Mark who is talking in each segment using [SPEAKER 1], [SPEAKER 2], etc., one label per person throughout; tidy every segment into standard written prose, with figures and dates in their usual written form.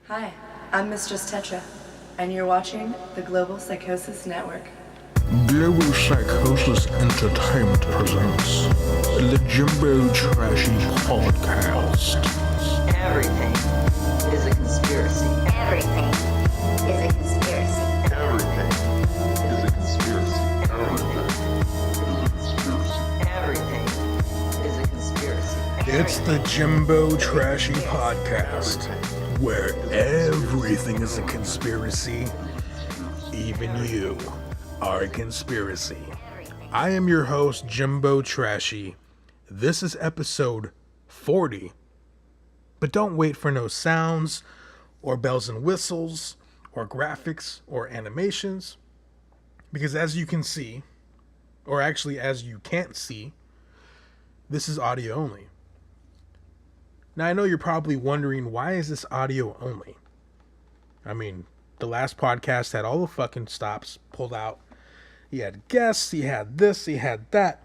[SPEAKER 1] Hi, I'm Mistress Tetra, and you're watching the Global Psychosis Network.
[SPEAKER 2] Global Psychosis Entertainment presents the Jimbo Trashy Podcast.
[SPEAKER 3] Everything is a conspiracy.
[SPEAKER 4] Everything is a conspiracy.
[SPEAKER 5] Everything is a conspiracy.
[SPEAKER 3] Everything is a conspiracy.
[SPEAKER 2] It's the Jimbo Trashy Podcast, where everything is a conspiracy. Even you are a conspiracy. I am your host, Jimbo Trashy. This is episode 40. But don't wait for no sounds, or bells and whistles, or graphics, or animations. Because as you can see, or actually as you can't see, this is audio only. Now I know you're probably wondering, why is this audio only? I mean, the last podcast had all the fucking stops pulled out. He had guests, he had this, he had that.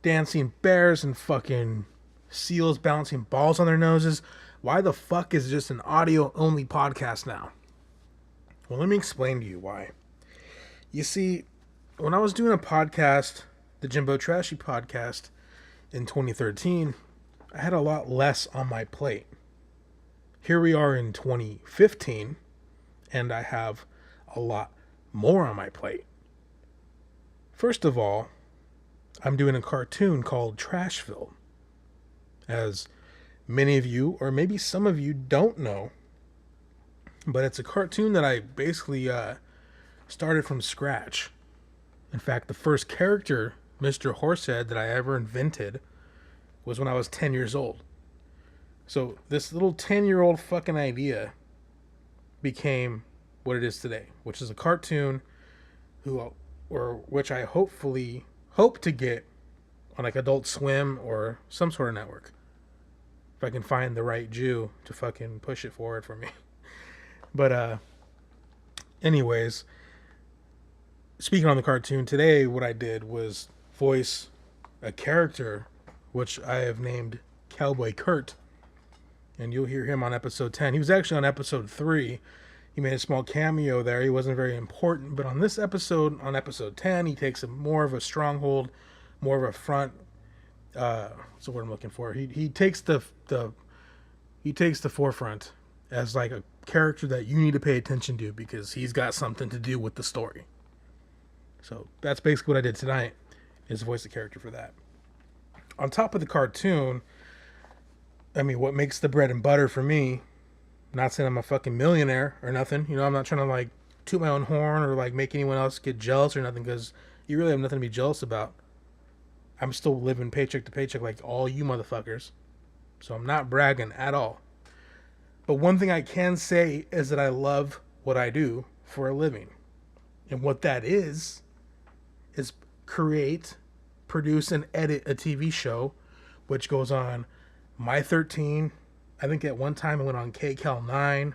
[SPEAKER 2] Dancing bears and fucking seals bouncing balls on their noses. Why the fuck is it just an audio only podcast now? Well, let me explain to you why. You see, when I was doing a podcast, the Jimbo Trashy podcast in 2013, I had a lot less on my plate. Here we are in 2015, and I have a lot more on my plate. First of all, I'm doing a cartoon called Trashville. As many of you, or maybe some of you, don't know, but it's a cartoon that I basically started from scratch. In fact, the first character, Mr. Horsehead, that I ever invented was when I was 10 years old. So this little 10-year-old fucking idea became what it is today, which is a cartoon which I hopefully hope to get on like Adult Swim or some sort of network. If I can find the right Jew to fucking push it forward for me. But anyways, speaking on the cartoon today, what I did was voice a character which I have named Cowboy Kurt. And you'll hear him on episode 10. He was actually on episode 3. He made a small cameo there. He wasn't very important. But on this episode, on episode 10, he takes more of a stronghold, more of a front. What's the word I'm looking for? He takes the forefront as like a character that you need to pay attention to because he's got something to do with the story. So that's basically what I did tonight, is voice the character for that. On top of the cartoon, I mean, what makes the bread and butter for me, not saying I'm a fucking millionaire or nothing, you know, I'm not trying to like toot my own horn or like make anyone else get jealous or nothing, because you really have nothing to be jealous about. I'm still living paycheck to paycheck like all you motherfuckers. So I'm not bragging at all. But one thing I can say is that I love what I do for a living. And what that is create, produce, and edit a TV show, which goes on My 13. I think at one time it went on KCAL 9.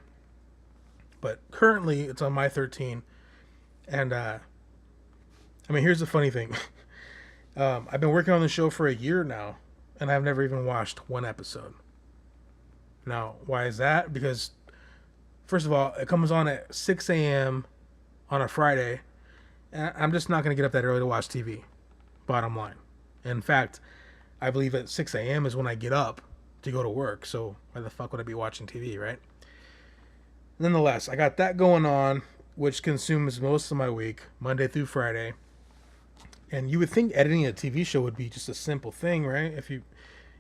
[SPEAKER 2] But currently it's on My 13. And, I mean, here's the funny thing. I've been working on the show for a year now, and I've never even watched one episode. Now, why is that? Because, first of all, it comes on at 6 a.m. on a Friday, and I'm just not going to get up that early to watch TV, bottom line. In fact, I believe at 6 a.m. is when I get up to go to work, so why the fuck would I be watching TV, right? Nonetheless, I got that going on, which consumes most of my week, Monday through Friday. And you would think editing a TV show would be just a simple thing, right? If you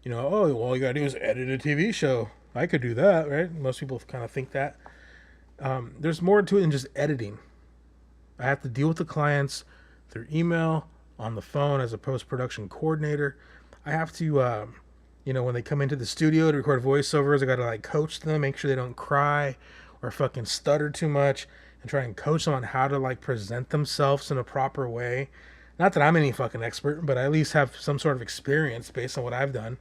[SPEAKER 2] know, oh, all you gotta do is edit a TV show. I could do that, right? Most people kind of think that. There's more to it than just editing. I have to deal with the clients through email, on the phone as a post-production coordinator. I have to, when they come into the studio to record voiceovers, I gotta like coach them, make sure they don't cry or fucking stutter too much, and try and coach them on how to like present themselves in a proper way. Not that I'm any fucking expert, but I at least have some sort of experience based on what I've done.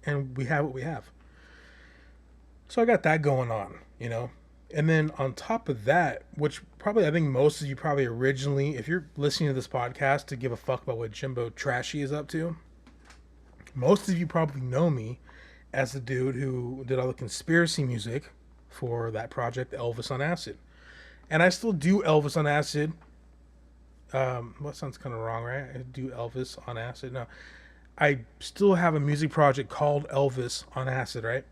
[SPEAKER 2] And we have what we have. So I got that going on, you know. And then on top of that, which probably I think most of you probably originally, if you're listening to this podcast to give a fuck about what Jimbo Trashy is up to, most of you probably know me as the dude who did all the conspiracy music for that project, Elvis on Acid. And I still do Elvis on Acid. That sounds kind of wrong, right? I do Elvis on Acid. No, I still have a music project called Elvis on Acid, right?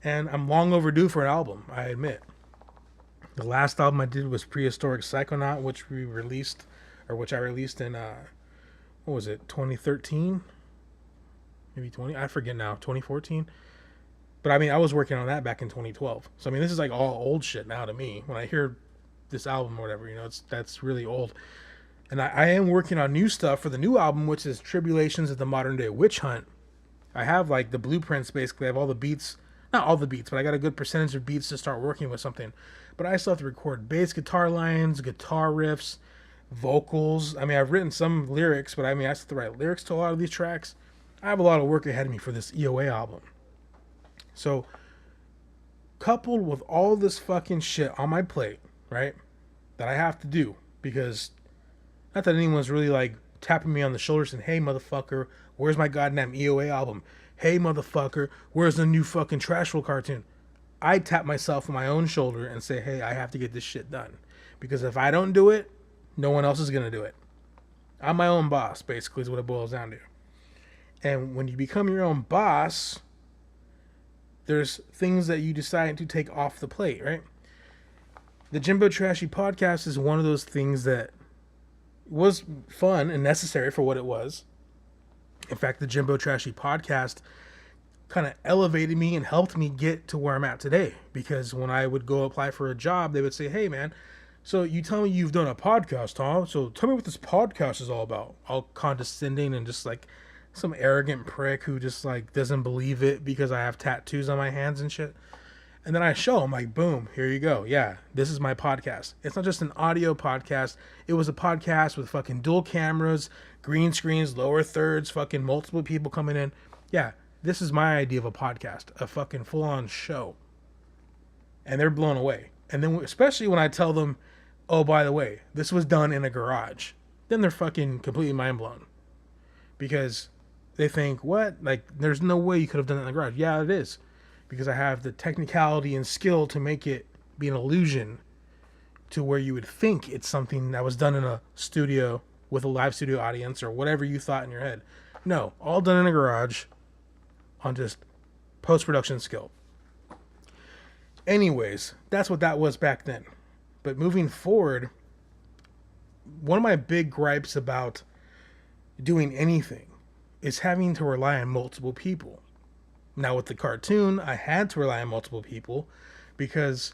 [SPEAKER 2] And I'm long overdue for an album, I admit. The last album I did was Prehistoric Psychonaut, which I released in, what was it, 2013? Maybe 20? I forget now, 2014? But I mean, I was working on that back in 2012. So I mean, this is like all old shit now to me. When I hear this album or whatever, that's really old. And I am working on new stuff for the new album, which is Tribulations of the Modern Day Witch Hunt. I have like the blueprints, basically. I have all the beats, not all the beats, but I got a good percentage of beats to start working with something. But I still have to record bass guitar lines, guitar riffs, vocals. I mean, I've written some lyrics, but I mean, I still have to write lyrics to a lot of these tracks. I have a lot of work ahead of me for this EOA album. So, coupled with all this fucking shit on my plate, right, that I have to do, because not that anyone's really like tapping me on the shoulder saying, hey, motherfucker, where's my goddamn EOA album? Hey, motherfucker, where's the new fucking Trashville cartoon? I tap myself on my own shoulder and say, hey, I have to get this shit done. Because if I don't do it, no one else is going to do it. I'm my own boss, basically, is what it boils down to. And when you become your own boss, there's things that you decide to take off the plate, right? The Jimbo Trashy podcast is one of those things that was fun and necessary for what it was. In fact, the Jimbo Trashy podcast kind of elevated me and helped me get to where I'm at today. Because when I would go apply for a job, they would say, hey, man, so you tell me you've done a podcast, huh? So tell me what this podcast is all about. All condescending and just like some arrogant prick who just like doesn't believe it because I have tattoos on my hands and shit. And then I show them, like, boom, here you go. Yeah, this is my podcast. It's not just an audio podcast. It was a podcast with fucking dual cameras, green screens, lower thirds, fucking multiple people coming in. Yeah, this is my idea of a podcast, a fucking full-on show. And they're blown away. And then especially when I tell them, oh, by the way, this was done in a garage. Then they're fucking completely mind blown. Because they think, what? Like, there's no way you could have done it in the garage. Yeah, it is. Because I have the technicality and skill to make it be an illusion to where you would think it's something that was done in a studio with a live studio audience or whatever you thought in your head. No, all done in a garage on just post-production skill. Anyways, that's what that was back then. But moving forward, one of my big gripes about doing anything is having to rely on multiple people. Now with the cartoon, I had to rely on multiple people because,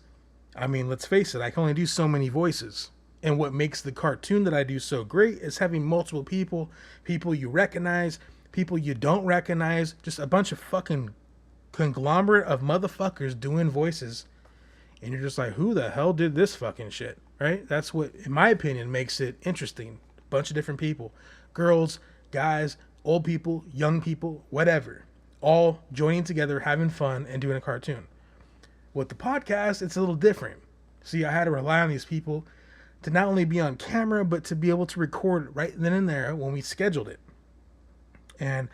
[SPEAKER 2] I mean, let's face it, I can only do so many voices. And what makes the cartoon that I do so great is having multiple people, people you recognize, people you don't recognize, just a bunch of fucking conglomerate of motherfuckers doing voices. And you're just like, who the hell did this fucking shit, right? That's what, in my opinion, makes it interesting. A bunch of different people, girls, guys, old people, young people, whatever. All joining together, having fun, and doing a cartoon. With the podcast, it's a little different. See, I had to rely on these people to not only be on camera, but to be able to record right then and there when we scheduled it. And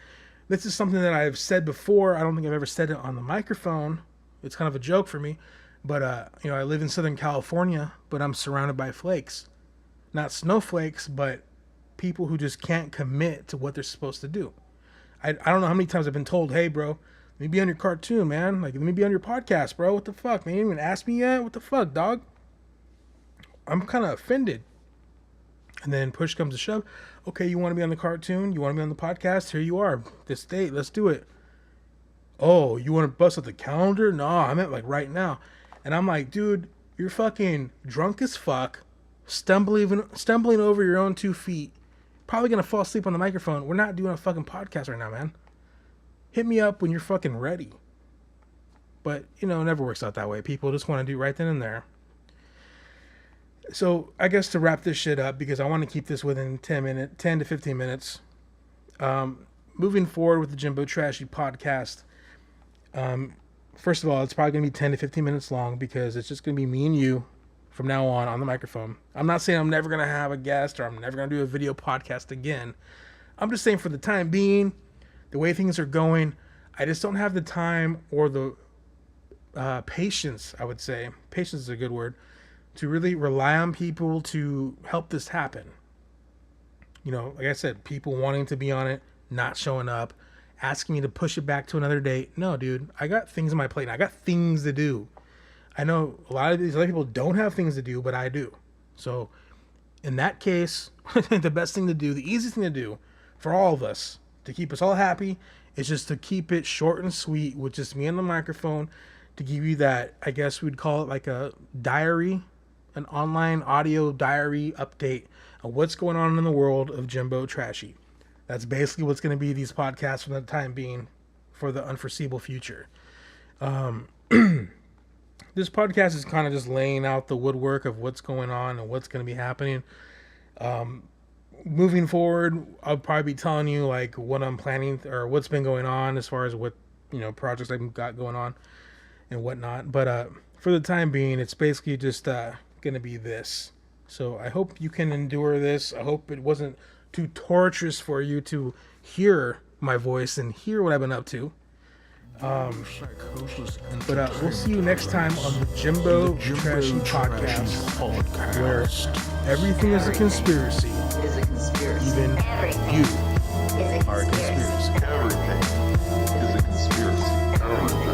[SPEAKER 2] this is something that I've said before. I don't think I've ever said it on the microphone. It's kind of a joke for me. But, I live in Southern California, but I'm surrounded by flakes. Not snowflakes, but people who just can't commit to what they're supposed to do. I don't know how many times I've been told, hey, bro, let me be on your cartoon, man. Like, let me be on your podcast, bro. What the fuck, man? You didn't even ask me yet? What the fuck, dog? I'm kind of offended. And then push comes to shove. Okay, you want to be on the cartoon? You want to be on the podcast? Here you are. This date. Let's do it. Oh, you want to bust up the calendar? No, I meant like right now. And I'm like, dude, you're fucking drunk as fuck, stumbling over your own 2 feet. Probably gonna fall asleep on the microphone. We're not doing a fucking podcast right now, man. Hit me up when you're fucking ready. But, it never works out that way. People just want to do right then and there. So, I guess to wrap this shit up, because I want to keep this within 10 to 15 minutes. Moving forward with the Jimbo Trashy podcast. First of all, it's probably going to be 10 to 15 minutes long because it's just going to be me and you from now on the microphone. I'm not saying I'm never going to have a guest or I'm never going to do a video podcast again. I'm just saying for the time being, the way things are going, I just don't have the time or the patience, I would say. Patience is a good word. To really rely on people to help this happen. You know, like I said, people wanting to be on it, not showing up, asking me to push it back to another date. No, dude, I got things on my plate. I got things to do. I know a lot of these other people don't have things to do, but I do. So in that case, the best thing to do, the easiest thing to do for all of us to keep us all happy is just to keep it short and sweet with just me on the microphone to give you that, I guess we'd call it like a diary, an online audio diary update of what's going on in the world of Jimbo Trashy. That's basically what's going to be these podcasts for the time being, for the unforeseeable future. This podcast is kind of just laying out the woodwork of what's going on and what's going to be happening. Moving forward, I'll probably be telling you like what I'm planning or what's been going on as far as what, you know, projects I've got going on and whatnot. But for the time being, it's basically just going to be this. So I hope you can endure this. I hope it wasn't too torturous for you to hear my voice and hear what I've been up to. But we'll see you next time on the Jimbo Trashy podcast, where everything is a conspiracy.
[SPEAKER 3] Is a conspiracy.
[SPEAKER 2] Even you are a conspiracy.
[SPEAKER 5] Everything is a conspiracy.